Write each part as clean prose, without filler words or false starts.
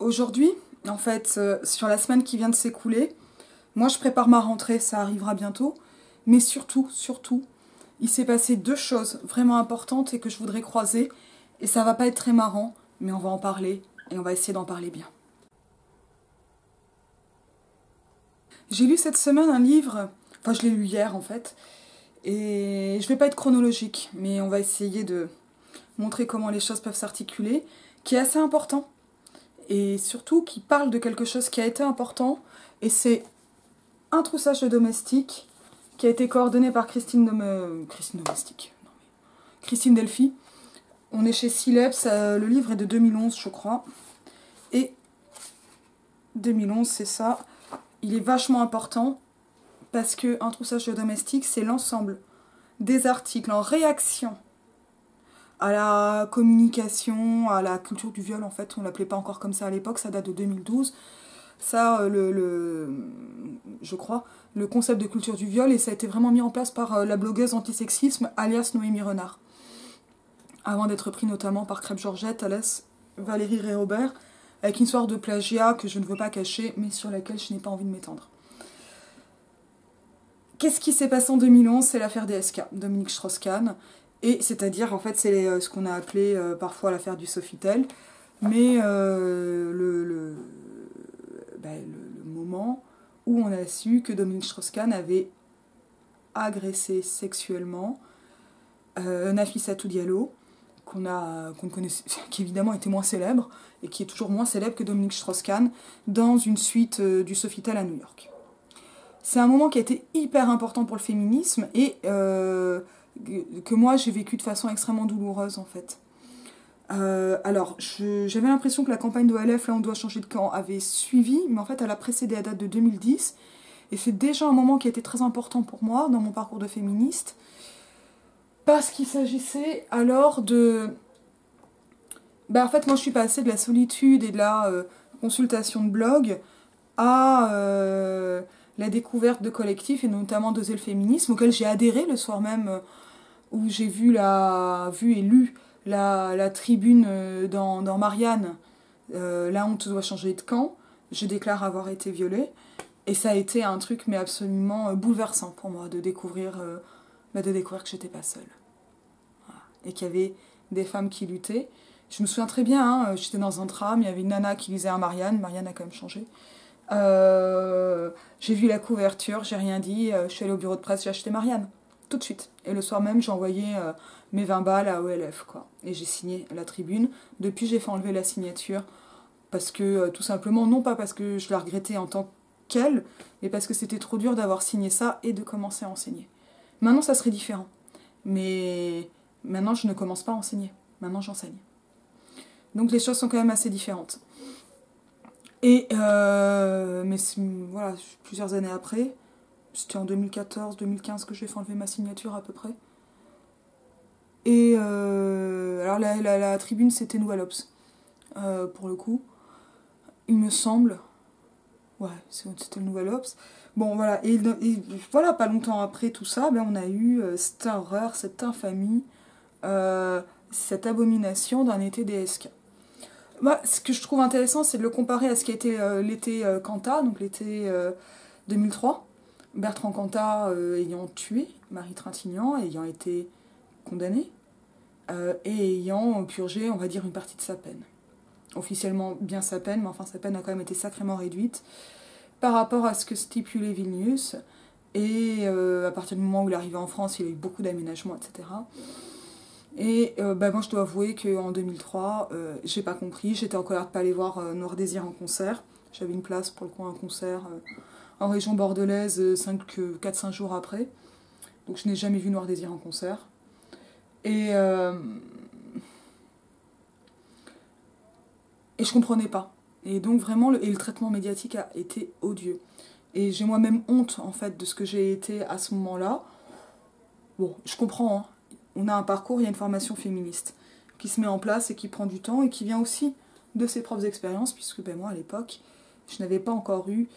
Aujourd'hui, en fait, sur la semaine qui vient de s'écouler, moi je prépare ma rentrée, ça arrivera bientôt, mais surtout, il s'est passé deux choses vraiment importantes et que je voudrais croiser, et ça va pas être très marrant, mais on va en parler, et on va essayer d'en parler bien. J'ai lu cette semaine un livre, enfin je l'ai lu hier en fait, et je vais pas être chronologique, mais on va essayer de montrer comment les choses peuvent s'articuler, qui est assez important, et surtout qui parle de quelque chose qui a été important, et c'est un troussage de domestique qui a été coordonné par Christine Delphi. On est chez Sileps, le livre est de 2011 je crois, et 2011 c'est ça, il est vachement important parce que un troussage de domestique c'est l'ensemble des articles en réaction à la communication, à la culture du viol en fait, on l'appelait pas encore comme ça à l'époque, ça date de 2012. Ça, je crois, le concept de culture du viol, et ça a été vraiment mis en place par la blogueuse antisexisme alias Noémie Renard, avant d'être pris notamment par Crêpe Georgette, alias Valérie Ré-Robert, avec une histoire de plagiat que je ne veux pas cacher, mais sur laquelle je n'ai pas envie de m'étendre. Qu'est-ce qui s'est passé en 2011? C'est l'affaire DSK, Dominique Strauss-Kahn, et c'est-à-dire, en fait, c'est ce qu'on a appelé parfois l'affaire du Sofitel, mais le moment où on a su que Dominique Strauss-Kahn avait agressé sexuellement Nafissatou Diallo, qu'on connaissait, qui évidemment était moins célèbre, et qui est toujours moins célèbre que Dominique Strauss-Kahn, dans une suite du Sofitel à New York. C'est un moment qui a été hyper important pour le féminisme, et que moi j'ai vécu de façon extrêmement douloureuse en fait. Alors, j'avais l'impression que la campagne d'OLF, là on doit changer de camp, avait suivi, mais en fait elle a précédé à date de 2010, et c'est déjà un moment qui a été très important pour moi dans mon parcours de féministe, parce qu'il s'agissait alors de... en fait moi je suis passée de la solitude et de la consultation de blog à la découverte de collectifs, et notamment d'Oser le féminisme, auquel j'ai adhéré le soir même où j'ai vu et lu la tribune dans Marianne, la honte doit changer de camp, je déclare avoir été violée, et ça a été un truc mais absolument bouleversant pour moi de découvrir que j'étais pas seule. Voilà. Et qu'il y avait des femmes qui luttaient. Je me souviens très bien, hein, j'étais dans un tram, il y avait une nana qui lisait un Marianne a quand même changé. J'ai vu la couverture, j'ai rien dit, je suis allée au bureau de presse, j'ai acheté Marianne, tout de suite. Et le soir même, j'ai envoyé mes 20 balles à OLF, quoi. Et j'ai signé la tribune. Depuis, j'ai fait enlever la signature, parce que, tout simplement, non pas parce que je la regrettais en tant qu'elle, mais parce que c'était trop dur d'avoir signé ça et de commencer à enseigner. Maintenant, ça serait différent. Mais maintenant, je ne commence pas à enseigner. Maintenant, j'enseigne. Donc les choses sont quand même assez différentes. Et mais voilà, plusieurs années après, c'était en 2014-2015 que j'ai fait enlever ma signature à peu près. Et alors la tribune c'était Nouvel Obs, pour le coup, il me semble. Ouais, c'était le Nouvel Obs. Bon voilà, et voilà, pas longtemps après tout ça, on a eu cette horreur, cette infamie, cette abomination d'un été DSK. Ce que je trouve intéressant, c'est de le comparer à ce qui a été l'été Cantat, donc l'été 2003. Bertrand Cantat ayant tué Marie Trintignant, ayant été condamné, et ayant purgé, on va dire, une partie de sa peine. Officiellement bien sa peine, mais enfin sa peine a quand même été sacrément réduite par rapport à ce que stipulait Vilnius. Et à partir du moment où il est arrivé en France, il a eu beaucoup d'aménagements, etc. Et moi je dois avouer qu'en 2003, j'ai pas compris, j'étais en colère de pas aller voir Noir Désir en concert. J'avais une place pour le coup, un concert en région bordelaise 4-5 jours après. Donc je n'ai jamais vu Noir Désir en concert. Et je comprenais pas. Et donc vraiment, le traitement médiatique a été odieux. Et j'ai moi-même honte en fait de ce que j'ai été à ce moment-là. Bon, je comprends, hein. On a un parcours, il y a une formation féministe qui se met en place et qui prend du temps et qui vient aussi de ses propres expériences, puisque moi à l'époque, je n'avais pas encore eu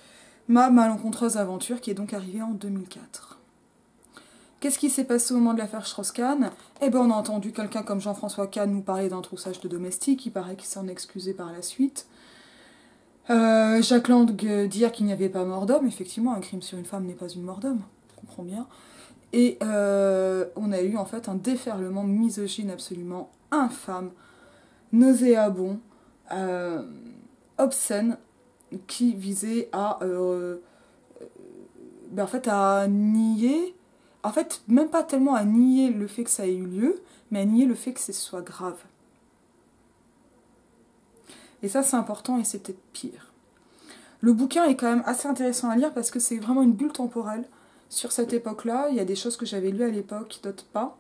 ma malencontreuse aventure qui est donc arrivée en 2004. Qu'est-ce qui s'est passé au moment de l'affaire Strauss-Kahn? On a entendu quelqu'un comme Jean-François Kahn nous parler d'un troussage de domestique, il paraît qu'il s'en est excusé par la suite. Jacques Lang dire qu'il n'y avait pas mort d'homme, effectivement, un crime sur une femme n'est pas une mort d'homme, on comprend bien. Et on a eu en fait un déferlement misogyne absolument infâme, nauséabond, obscène, qui visait à, en fait, à nier, en fait, même pas tellement à nier le fait que ça ait eu lieu, mais à nier le fait que ce soit grave. Et ça, c'est important et c'est peut-être pire. Le bouquin est quand même assez intéressant à lire parce que c'est vraiment une bulle temporelle sur cette époque-là. Il y a des choses que j'avais lues à l'époque, d'autres pas.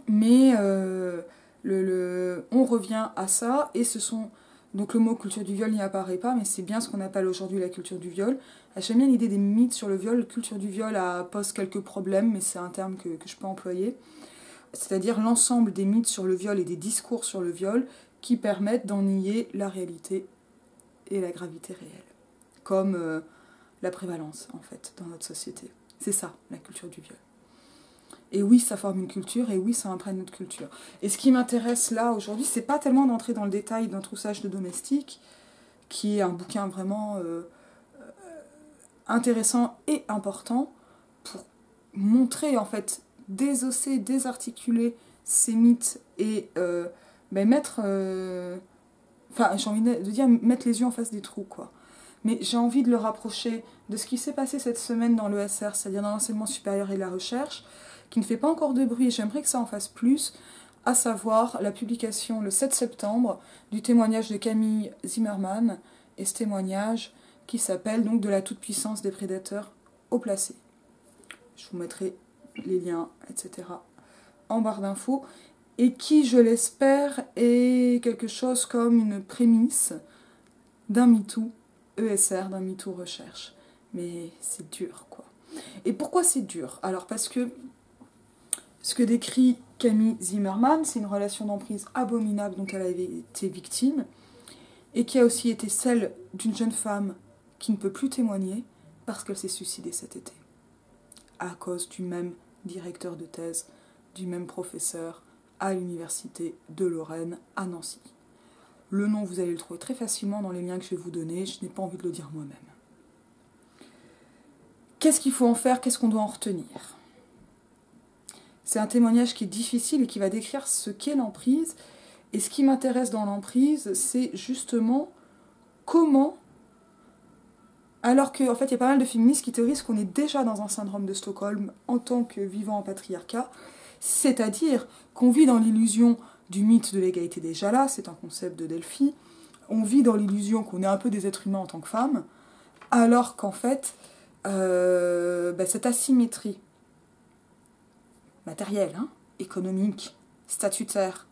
Mais on revient à ça et ce sont... Donc le mot culture du viol n'y apparaît pas, mais c'est bien ce qu'on appelle aujourd'hui la culture du viol. J'aime bien l'idée des mythes sur le viol. La culture du viol pose quelques problèmes, mais c'est un terme que je peux employer. C'est-à-dire l'ensemble des mythes sur le viol et des discours sur le viol qui permettent d'en nier la réalité et la gravité réelle. Comme la prévalence, en fait, dans notre société. C'est ça, la culture du viol. Et oui, ça forme une culture, et oui, ça imprègne notre culture. Et ce qui m'intéresse là, aujourd'hui, c'est pas tellement d'entrer dans le détail d'un troussage de domestique, qui est un bouquin vraiment intéressant et important pour montrer, en fait, désosser, désarticuler ces mythes et mettre... Enfin, j'ai envie de dire mettre les yeux en face des trous, quoi. Mais j'ai envie de le rapprocher de ce qui s'est passé cette semaine dans l'ESR, c'est-à-dire dans l'enseignement supérieur et la recherche, qui ne fait pas encore de bruit, et j'aimerais que ça en fasse plus, à savoir la publication le 7 septembre du témoignage de Camille Zimmermann, et ce témoignage qui s'appelle donc « De la toute-puissance des prédateurs haut placés ». Je vous mettrai les liens, etc. en barre d'infos, et qui, je l'espère, est quelque chose comme une prémisse d'un MeToo ESR, d'un MeToo recherche. Mais c'est dur, quoi. Et pourquoi c'est dur? Alors parce que ce que décrit Camille Zimmermann, c'est une relation d'emprise abominable dont elle avait été victime, et qui a aussi été celle d'une jeune femme qui ne peut plus témoigner parce qu'elle s'est suicidée cet été, à cause du même directeur de thèse, du même professeur, à l'université de Lorraine, à Nancy. Le nom, vous allez le trouver très facilement dans les liens que je vais vous donner, je n'ai pas envie de le dire moi-même. Qu'est-ce qu'il faut en faire? Qu'est-ce qu'on doit en retenir? C'est un témoignage qui est difficile et qui va décrire ce qu'est l'emprise. Et ce qui m'intéresse dans l'emprise, c'est justement comment, alors qu'en fait il y a pas mal de féministes qui théorisent qu'on est déjà dans un syndrome de Stockholm en tant que vivant en patriarcat, c'est-à-dire qu'on vit dans l'illusion du mythe de l'égalité des Jalas, c'est un concept de Delphi, on vit dans l'illusion qu'on est un peu des êtres humains en tant que femmes, alors qu'en fait, cette asymétrie matérielle, économique, statutaire,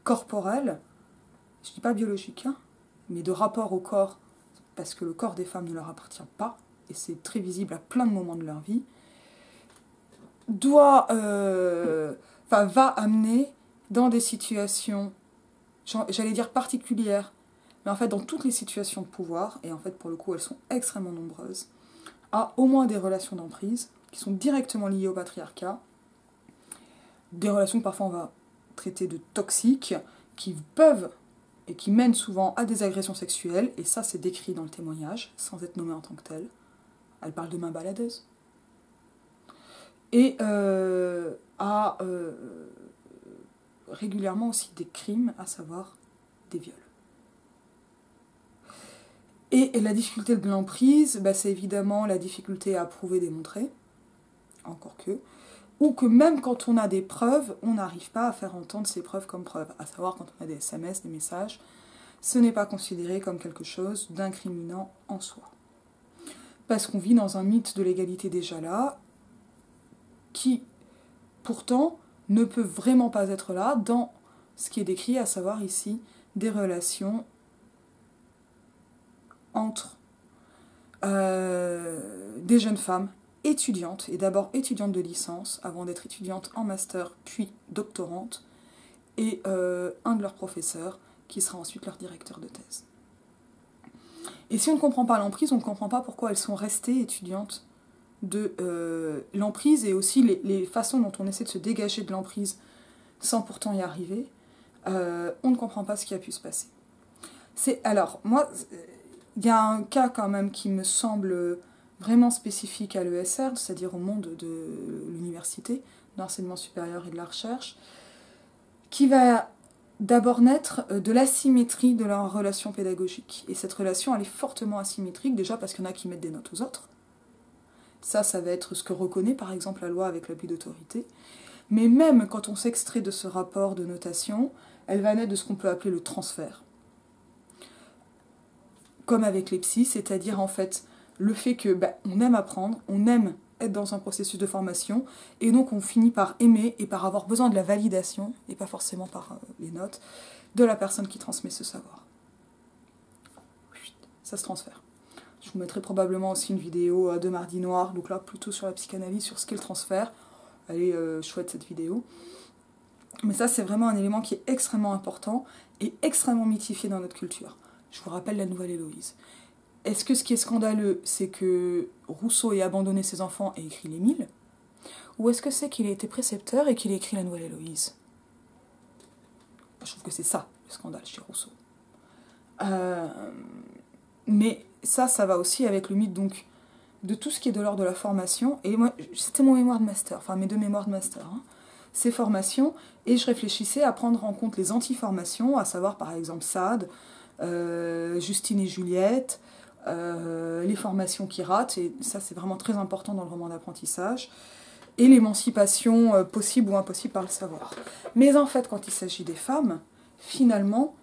corporelle, je dis pas biologique, mais de rapport au corps, parce que le corps des femmes ne leur appartient pas, et c'est très visible à plein de moments de leur vie, va amener dans des situations, j'allais dire particulières, mais en fait dans toutes les situations de pouvoir, et en fait pour le coup elles sont extrêmement nombreuses, à au moins des relations d'emprise qui sont directement liées au patriarcat, des relations que parfois on va traiter de toxiques, qui peuvent et qui mènent souvent à des agressions sexuelles, et ça c'est décrit dans le témoignage, sans être nommé en tant que tel. Elle parle de main baladeuse. Et régulièrement aussi des crimes, à savoir des viols. Et la difficulté de l'emprise, c'est évidemment la difficulté à prouver, démontrer, encore que, ou que même quand on a des preuves, on n'arrive pas à faire entendre ces preuves comme preuves, à savoir quand on a des SMS, des messages, ce n'est pas considéré comme quelque chose d'incriminant en soi. Parce qu'on vit dans un mythe de l'égalité déjà là, qui, pourtant, ne peut vraiment pas être là dans ce qui est décrit, à savoir ici, des relations entre des jeunes femmes étudiantes, et d'abord étudiantes de licence, avant d'être étudiantes en master, puis doctorantes, et un de leurs professeurs, qui sera ensuite leur directeur de thèse. Et si on ne comprend pas l'emprise, on ne comprend pas pourquoi elles sont restées étudiantes de l'emprise, et aussi les façons dont on essaie de se dégager de l'emprise sans pourtant y arriver, on ne comprend pas ce qui a pu se passer. Alors, moi, Il y a un cas quand même qui me semble vraiment spécifique à l'ESR, c'est-à-dire au monde de l'université, de l'enseignement supérieur et de la recherche, qui va d'abord naître de l'asymétrie de leur relation pédagogique. Et cette relation, elle est fortement asymétrique, déjà parce qu'il y en a qui mettent des notes aux autres. Ça va être ce que reconnaît par exemple la loi avec l'abus d'autorité. Mais même quand on s'extrait de ce rapport de notation, elle va naître de ce qu'on peut appeler le transfert. Comme avec les psys, c'est-à-dire en fait le fait que on aime apprendre, on aime être dans un processus de formation, et donc on finit par aimer et par avoir besoin de la validation, et pas forcément par les notes, de la personne qui transmet ce savoir. Ça se transfère. Je vous mettrai probablement aussi une vidéo de Mardi Noir, donc là plutôt sur la psychanalyse, sur ce qu'est le transfert. Elle est chouette cette vidéo. Mais ça c'est vraiment un élément qui est extrêmement important et extrêmement mythifié dans notre culture. Je vous rappelle la nouvelle Héloïse. Est-ce que ce qui est scandaleux, c'est que Rousseau ait abandonné ses enfants et écrit l'Émile? Ou est-ce que c'est qu'il a été précepteur et qu'il a écrit la nouvelle Héloïse? Je trouve que c'est ça, le scandale chez Rousseau. Mais ça va aussi avec le mythe donc, de tout ce qui est de l'ordre de la formation. Et moi, c'était mon mémoire de master, enfin mes 2 mémoires de master. Ces formations, et je réfléchissais à prendre en compte les anti-formations, à savoir par exemple Sade, Justine et Juliette, les formations qui ratent, et ça c'est vraiment très important dans le roman d'apprentissage, et l'émancipation possible ou impossible par le savoir. Mais en fait, quand il s'agit des femmes, finalement,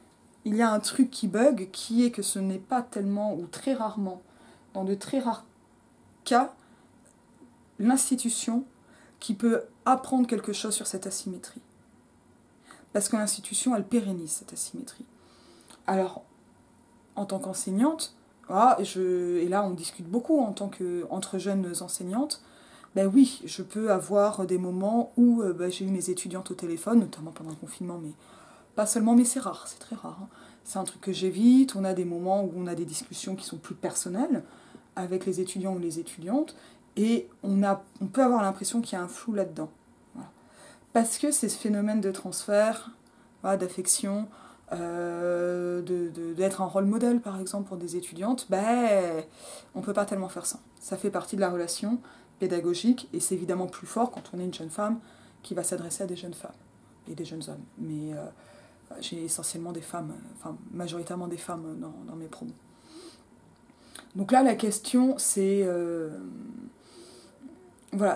il y a un truc qui bug, qui est que ce n'est pas tellement, ou très rarement, dans de très rares cas, l'institution qui peut apprendre quelque chose sur cette asymétrie. Parce que l'institution, elle pérennise cette asymétrie. Alors, en tant qu'enseignante, et là on discute beaucoup entre jeunes enseignantes, oui, je peux avoir des moments où j'ai eu mes étudiantes au téléphone, notamment pendant le confinement, mais pas seulement, mais c'est rare, c'est très rare. C'est un truc que j'évite, on a des moments où on a des discussions qui sont plus personnelles avec les étudiants ou les étudiantes, et on peut avoir l'impression qu'il y a un flou là-dedans. Voilà. Parce que c'est ce phénomène de transfert, d'affection, d'être un rôle modèle par exemple pour des étudiantes, on ne peut pas tellement faire ça. Ça fait partie de la relation pédagogique et c'est évidemment plus fort quand on est une jeune femme qui va s'adresser à des jeunes femmes et des jeunes hommes. Mais j'ai essentiellement des femmes, majoritairement des femmes dans mes promos. Donc là la question c'est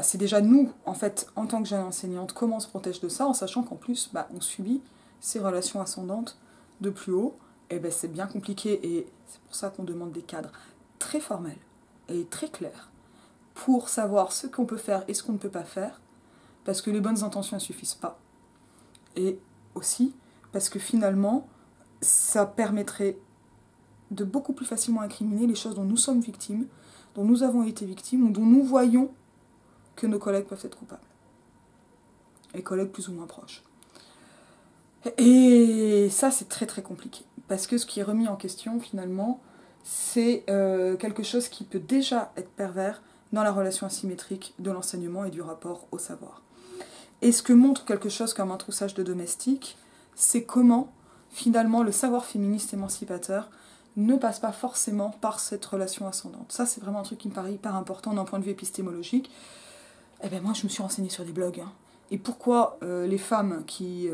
c'est déjà nous en fait en tant que jeune enseignante comment on se protège de ça en sachant qu'en plus on subit ces relations ascendantes de plus haut, et c'est bien compliqué et c'est pour ça qu'on demande des cadres très formels et très clairs pour savoir ce qu'on peut faire et ce qu'on ne peut pas faire, parce que les bonnes intentions ne suffisent pas. Et aussi parce que finalement, ça permettrait de beaucoup plus facilement incriminer les choses dont nous sommes victimes, dont nous avons été victimes, ou dont nous voyons que nos collègues peuvent être coupables. Les collègues plus ou moins proches. Et ça, c'est très très compliqué. Parce que ce qui est remis en question, finalement, c'est quelque chose qui peut déjà être pervers dans la relation asymétrique de l'enseignement et du rapport au savoir. Et ce que montre quelque chose comme un troussage de domestique, c'est comment, finalement, le savoir féministe émancipateur ne passe pas forcément par cette relation ascendante. Ça, c'est vraiment un truc qui me paraît hyper important d'un point de vue épistémologique. Moi, je me suis renseignée sur des blogs. Et pourquoi les femmes qui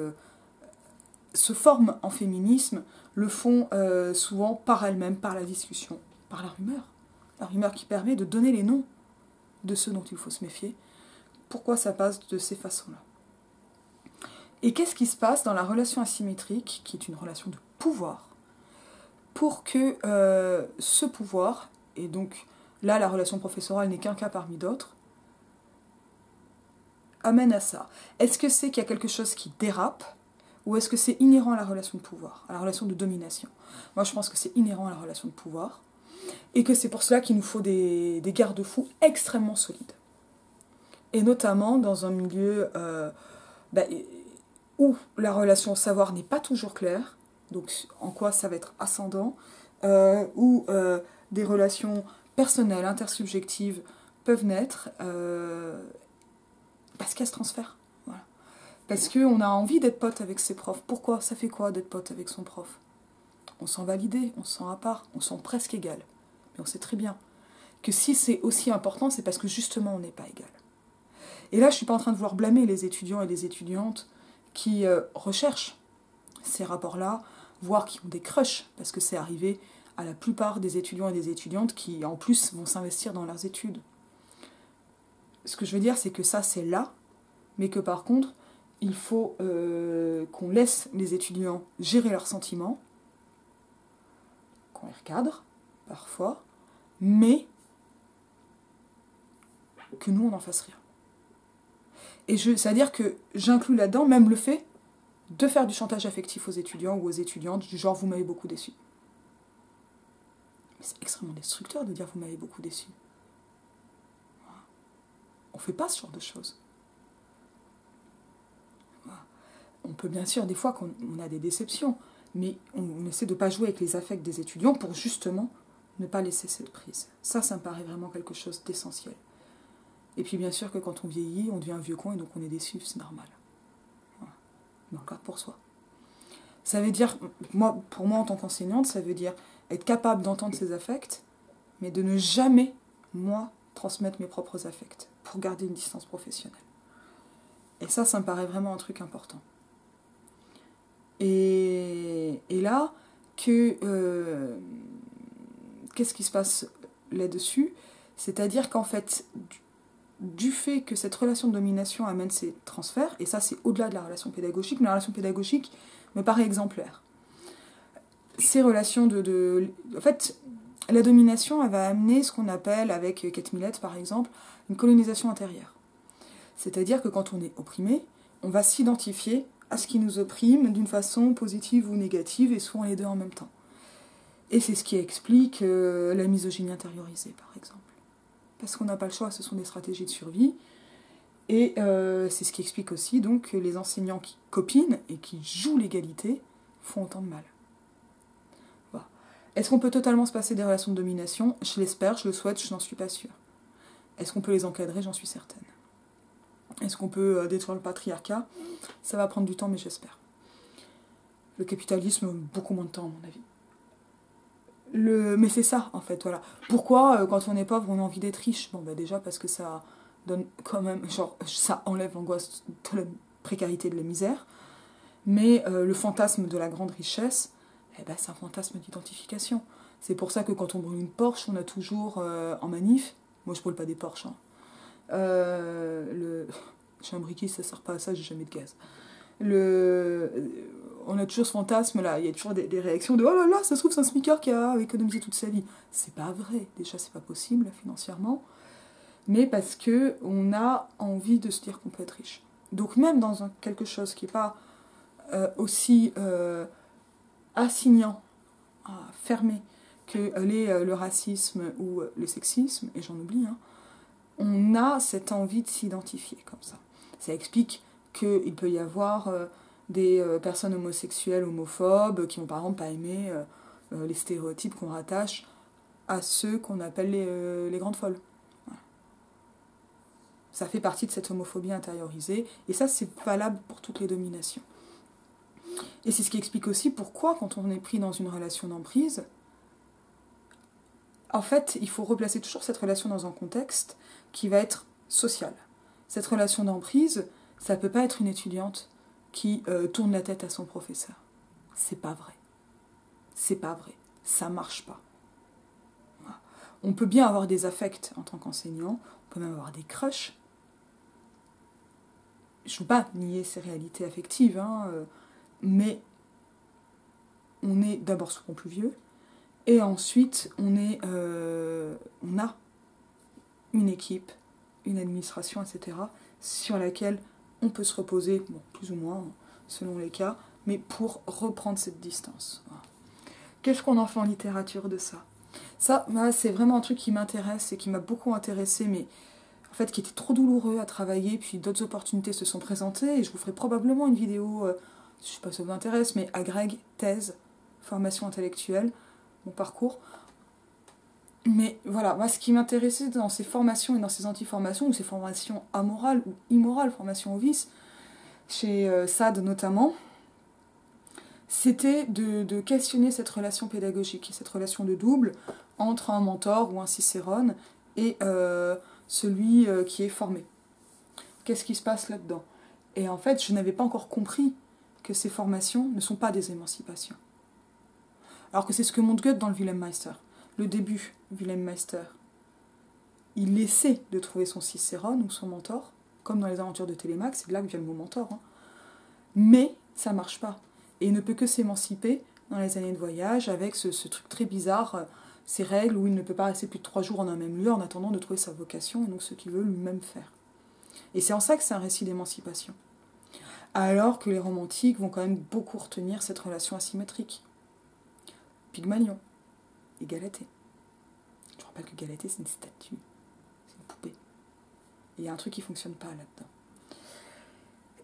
se forment en féminisme le font souvent par elles-mêmes, par la discussion, par la rumeur. La rumeur qui permet de donner les noms de ceux dont il faut se méfier. Pourquoi ça passe de ces façons-là? Et qu'est-ce qui se passe dans la relation asymétrique, qui est une relation de pouvoir, pour que ce pouvoir, et donc là la relation professorale n'est qu'un cas parmi d'autres, amène à ça? Est-ce que c'est qu'il y a quelque chose qui dérape, ou est-ce que c'est inhérent à la relation de pouvoir, à la relation de domination? Moi je pense que c'est inhérent à la relation de pouvoir, et que c'est pour cela qu'il nous faut des garde-fous extrêmement solides. Et notamment dans un milieu où la relation au savoir n'est pas toujours claire, donc en quoi ça va être ascendant, où des relations personnelles, intersubjectives peuvent naître, parce qu'elles se transfèrent. Voilà. Parce qu'on a envie d'être pote avec ses profs. Pourquoi? Ça fait quoi d'être pote avec son prof? on se sent validé, on se sent à part, on se sent presque égal. Mais on sait très bien que si c'est aussi important, c'est parce que justement on n'est pas égal. Et là, je ne suis pas en train de vouloir blâmer les étudiants et les étudiantes qui recherchent ces rapports-là, voire qui ont des crushs, parce que c'est arrivé à la plupart des étudiants et des étudiantes qui, en plus, vont s'investir dans leurs études. Ce que je veux dire, c'est que ça, c'est là, mais que par contre, il faut qu'on laisse les étudiants gérer leurs sentiments, qu'on les recadre, parfois, mais que nous, on n'en fasse rien. Et c'est-à-dire que j'inclus là-dedans même le fait de faire du chantage affectif aux étudiants ou aux étudiantes, du genre « vous m'avez beaucoup déçu ». Mais c'est extrêmement destructeur de dire « vous m'avez beaucoup déçu ». On ne fait pas ce genre de choses. On peut bien sûr, des fois, qu'on a des déceptions, mais on essaie de ne pas jouer avec les affects des étudiants pour justement ne pas laisser cette prise. Ça me paraît vraiment quelque chose d'essentiel. Et puis bien sûr que quand on vieillit, on devient un vieux con et donc on est déçu, c'est normal. Voilà. Mais on le garde pour soi. Ça veut dire, pour moi en tant qu'enseignante, ça veut dire être capable d'entendre ses affects, mais de ne jamais, moi, transmettre mes propres affects, pour garder une distance professionnelle. Et ça me paraît vraiment un truc important. Et là, qu'est-ce qui se passe là-dessus? C'est-à-dire qu'en fait, du fait que cette relation de domination amène ces transferts, et ça c'est au-delà de la relation pédagogique, mais la relation pédagogique me paraît exemplaire. Ces relations En fait, la domination, elle va amener ce qu'on appelle, avec Kate Millett par exemple, une colonisation intérieure. C'est-à-dire que quand on est opprimé, on va s'identifier à ce qui nous opprime d'une façon positive ou négative, et souvent les deux en même temps. Et c'est ce qui explique la misogynie intériorisée, par exemple. Parce qu'on n'a pas le choix, ce sont des stratégies de survie. Et c'est ce qui explique aussi donc, que les enseignants qui copinent et qui jouent l'égalité font autant de mal. Voilà. Est-ce qu'on peut totalement se passer des relations de domination? Je l'espère, je le souhaite, je n'en suis pas sûre. Est-ce qu'on peut les encadrer? J'en suis certaine. Est-ce qu'on peut détruire le patriarcat? Ça va prendre du temps, mais j'espère. Le capitalisme, beaucoup moins de temps, à mon avis. Mais c'est ça, en fait, voilà. Pourquoi, quand on est pauvre, on a envie d'être riche? Bon, bah déjà, parce que ça donne quand même... Genre, ça enlève l'angoisse de la précarité, de la misère. Mais le fantasme de la grande richesse, eh ben, c'est un fantasme d'identification. C'est pour ça que quand on brûle une Porsche, on a toujours en manif... Moi, je brûle pas des Porsches, hein. Je suis un briquet, ça sert pas à ça, j'ai jamais de gaz. On a toujours ce fantasme là, il y a toujours des réactions de oh là là, ça se trouve c'est un smicard qui a économisé toute sa vie. C'est pas vrai, déjà c'est pas possible financièrement, mais parce que on a envie de se dire qu'on peut être riche. Donc même dans quelque chose qui est pas aussi assignant, fermé que le racisme ou le sexisme, et j'en oublie, hein, on a cette envie de s'identifier comme ça. Ça explique qu'il peut y avoir des personnes homosexuelles, homophobes, qui vont par exemple pas aimer les stéréotypes qu'on rattache à ceux qu'on appelle les grandes folles. Voilà. Ça fait partie de cette homophobie intériorisée, et ça c'est valable pour toutes les dominations. Et c'est ce qui explique aussi pourquoi, quand on est pris dans une relation d'emprise, en fait, il faut replacer toujours cette relation dans un contexte qui va être social. Cette relation d'emprise, ça ne peut pas être une étudiante qui tourne la tête à son professeur. C'est pas vrai. C'est pas vrai. Ça marche pas. Voilà. On peut bien avoir des affects en tant qu'enseignant, on peut même avoir des crushs. Je ne veux pas nier ces réalités affectives, hein, mais on est d'abord souvent plus vieux, et ensuite on a une équipe, une administration, etc., sur laquelle on peut se reposer, bon, plus ou moins, selon les cas, mais pour reprendre cette distance. Voilà. Qu'est-ce qu'on en fait en littérature de ça? Ça, c'est vraiment un truc qui m'intéresse et qui m'a beaucoup intéressé, mais en fait qui était trop douloureux à travailler, puis d'autres opportunités se sont présentées, et je vous ferai probablement une vidéo, je ne sais pas si ça vous intéresse, mais agrég, thèse, formation intellectuelle, mon parcours. Mais voilà, moi ce qui m'intéressait dans ces formations et dans ces anti-formations, ou ces formations amorales ou immorales, formations au vice, chez SAD notamment, c'était de questionner cette relation pédagogique, cette relation de double entre un mentor ou un cicérone et celui qui est formé. Qu'est-ce qui se passe là-dedans? Et en fait, je n'avais pas encore compris que ces formations ne sont pas des émancipations. Alors que c'est ce que montre Goethe dans le Wilhelm Meister. Le début, Wilhelm Meister, il essaie de trouver son cicérone ou son mentor, comme dans les aventures de Télémaque, c'est de là que vient le mot mentor. Hein. Mais ça marche pas. Et il ne peut que s'émanciper dans les années de voyage avec ce truc très bizarre, ces règles où il ne peut pas rester plus de 3 jours en un même lieu en attendant de trouver sa vocation et donc ce qu'il veut lui-même faire. Et c'est en ça que c'est un récit d'émancipation. Alors que les romantiques vont quand même beaucoup retenir cette relation asymétrique. Pygmalion et Galatée. Je rappelle que Galatée, c'est une statue, c'est une poupée. Et il y a un truc qui ne fonctionne pas là-dedans.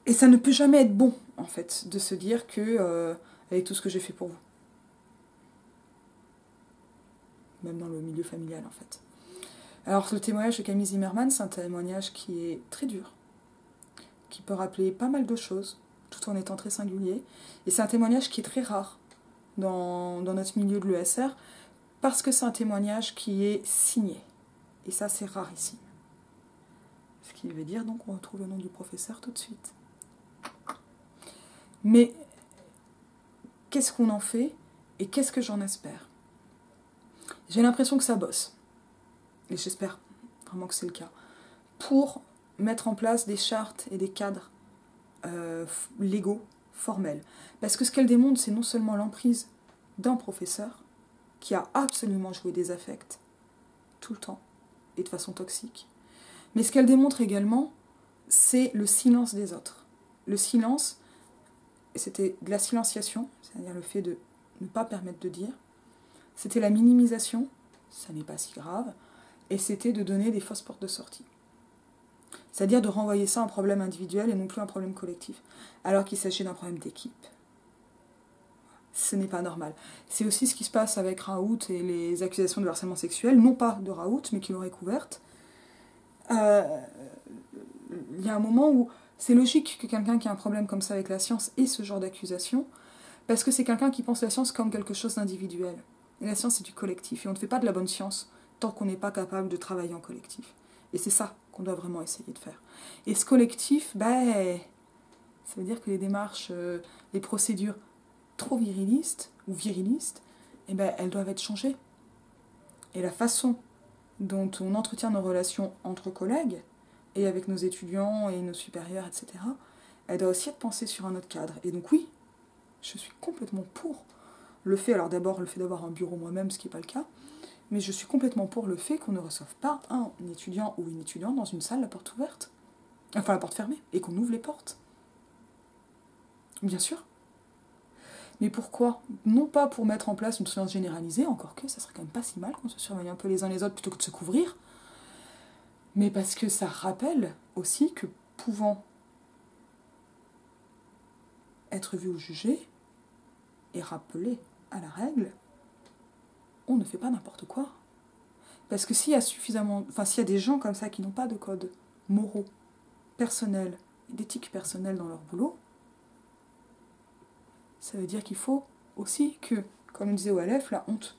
Et ça ne peut jamais être bon, en fait, de se dire que, avec tout ce que j'ai fait pour vous. Même dans le milieu familial, en fait. Alors, le témoignage de Camille Zimmermann, c'est un témoignage qui est très dur, qui peut rappeler pas mal de choses, tout en étant très singulier. Et c'est un témoignage qui est très rare dans notre milieu de l'ESR, parce que c'est un témoignage qui est signé. Et ça, c'est rarissime. Ce qui veut dire, donc, on retrouve le nom du professeur tout de suite. Mais qu'est-ce qu'on en fait et qu'est-ce que j'en espère? J'ai l'impression que ça bosse. Et j'espère vraiment que c'est le cas. Pour mettre en place des chartes et des cadres légaux, formels. Parce que ce qu'elle démontre, c'est non seulement l'emprise d'un professeur qui a absolument joué des affects tout le temps et de façon toxique, mais ce qu'elle démontre également, c'est le silence des autres. Le silence, c'était de la silenciation, c'est-à-dire le fait de ne pas permettre de dire. C'était la minimisation, ça n'est pas si grave, et c'était de donner des fausses portes de sortie. C'est-à-dire de renvoyer ça à un problème individuel et non plus un problème collectif, alors qu'il s'agit d'un problème d'équipe. Ce n'est pas normal. C'est aussi ce qui se passe avec Raoult et les accusations de harcèlement sexuel, non pas de Raoult, mais qui l'aurait couverte. Il y a un moment où c'est logique que quelqu'un qui a un problème comme ça avec la science ait ce genre d'accusation, parce que c'est quelqu'un qui pense la science comme quelque chose d'individuel. Et la science, c'est du collectif. Et on ne fait pas de la bonne science tant qu'on n'est pas capable de travailler en collectif. Et c'est ça qu'on doit vraiment essayer de faire. Et ce collectif, ça veut dire que les démarches, les procédures trop virilistes ou virilistes, elles doivent être changées. Et la façon dont on entretient nos relations entre collègues, et avec nos étudiants et nos supérieurs, etc., elle doit aussi être pensée sur un autre cadre. Et donc oui, je suis complètement pour le fait, alors d'abord le fait d'avoir un bureau moi-même, ce qui n'est pas le cas, mais je suis complètement pour le fait qu'on ne reçoive pas un étudiant ou une étudiante dans une salle, la porte ouverte, enfin la porte fermée, et qu'on ouvre les portes. Bien sûr. Mais pourquoi? Non pas pour mettre en place une surveillance généralisée, encore que ça serait quand même pas si mal qu'on se surveille un peu les uns les autres plutôt que de se couvrir, mais parce que ça rappelle aussi que pouvant être vu ou jugé et rappelé à la règle, on ne fait pas n'importe quoi. Parce que s'il y a des gens comme ça qui n'ont pas de codes moraux, personnels, d'éthique personnelle dans leur boulot, ça veut dire qu'il faut aussi que, comme on disait au LF, la honte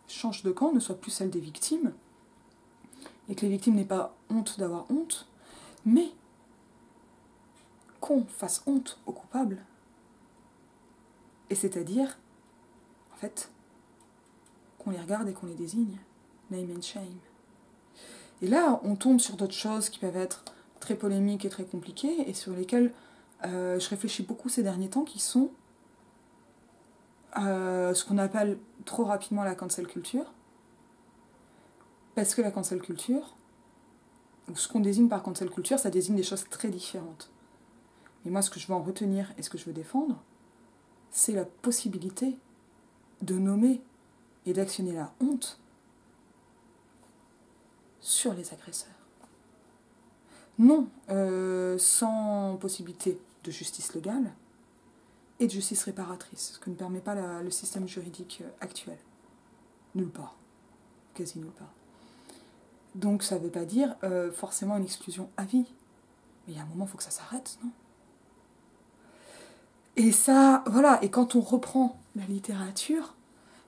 change de camp, ne soit plus celle des victimes, et que les victimes n'aient pas honte d'avoir honte, mais qu'on fasse honte aux coupables. Et c'est-à-dire, en fait, qu'on les regarde et qu'on les désigne. Name and shame. Et là, on tombe sur d'autres choses qui peuvent être très polémiques et très compliquées, et sur lesquelles je réfléchis beaucoup ces derniers temps, qui sont ce qu'on appelle trop rapidement la cancel culture. Parce que la cancel culture, ou ce qu'on désigne par cancel culture, ça désigne des choses très différentes. Et moi, ce que je veux en retenir et ce que je veux défendre, c'est la possibilité de nommer et d'actionner la honte sur les agresseurs. Non sans possibilité de justice légale et de justice réparatrice, ce que ne permet pas le système juridique actuel. Nulle part. Quasi nulle part. Donc ça ne veut pas dire forcément une exclusion à vie. Mais il y a un moment, il faut que ça s'arrête, non? Et ça, voilà, et quand on reprend la littérature,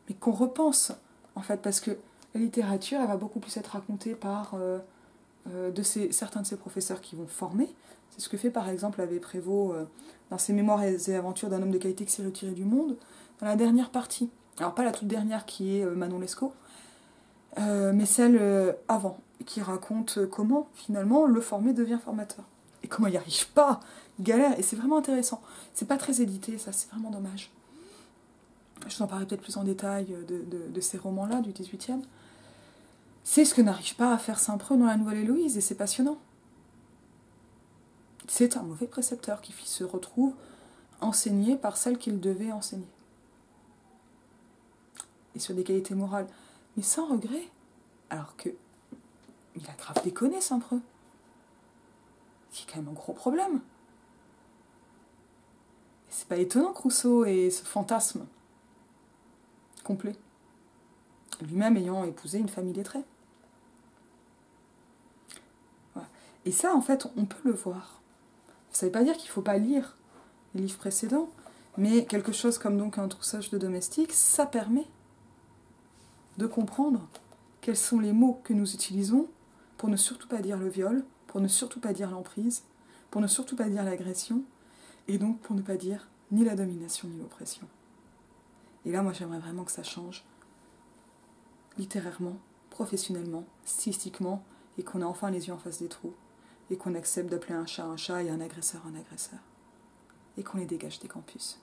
mais qu'on repense, en fait, parce que la littérature, elle va beaucoup plus être racontée par certains de ses professeurs qui vont former. C'est ce que fait par exemple Avé Prévost dans ses Mémoires et aventures d'un homme de qualité qui s'est retiré du monde, dans la dernière partie. Alors pas la toute dernière qui est Manon Lescaut, mais celle avant, qui raconte comment finalement le formé devient formateur. Et comment il n'y arrive pas, il galère, et c'est vraiment intéressant. C'est pas très édité, ça, c'est vraiment dommage. Je vous en parlerai peut-être plus en détail de ces romans-là, du 18e. C'est ce que n'arrive pas à faire Saint-Preux dans La Nouvelle Héloïse, et c'est passionnant. C'est un mauvais précepteur qui se retrouve enseigné par celle qu'il devait enseigner. Et sur des qualités morales, mais sans regret, alors que il a grave déconné, Saint-Preux. C'est quand même un gros problème. Et c'est pas étonnant que Rousseau ait ce fantasme complet, lui-même ayant épousé une famille lettrée. Voilà. Et ça, en fait, on peut le voir. Ça ne veut pas dire qu'il ne faut pas lire les livres précédents, mais quelque chose comme donc un troussage de domestique, ça permet de comprendre quels sont les mots que nous utilisons pour ne surtout pas dire le viol, pour ne surtout pas dire l'emprise, pour ne surtout pas dire l'agression, et donc pour ne pas dire ni la domination ni l'oppression. Et là, moi, j'aimerais vraiment que ça change, littérairement, professionnellement, stylistiquement, et qu'on ait enfin les yeux en face des trous, et qu'on accepte d'appeler un chat et un agresseur, et qu'on les dégage des campus.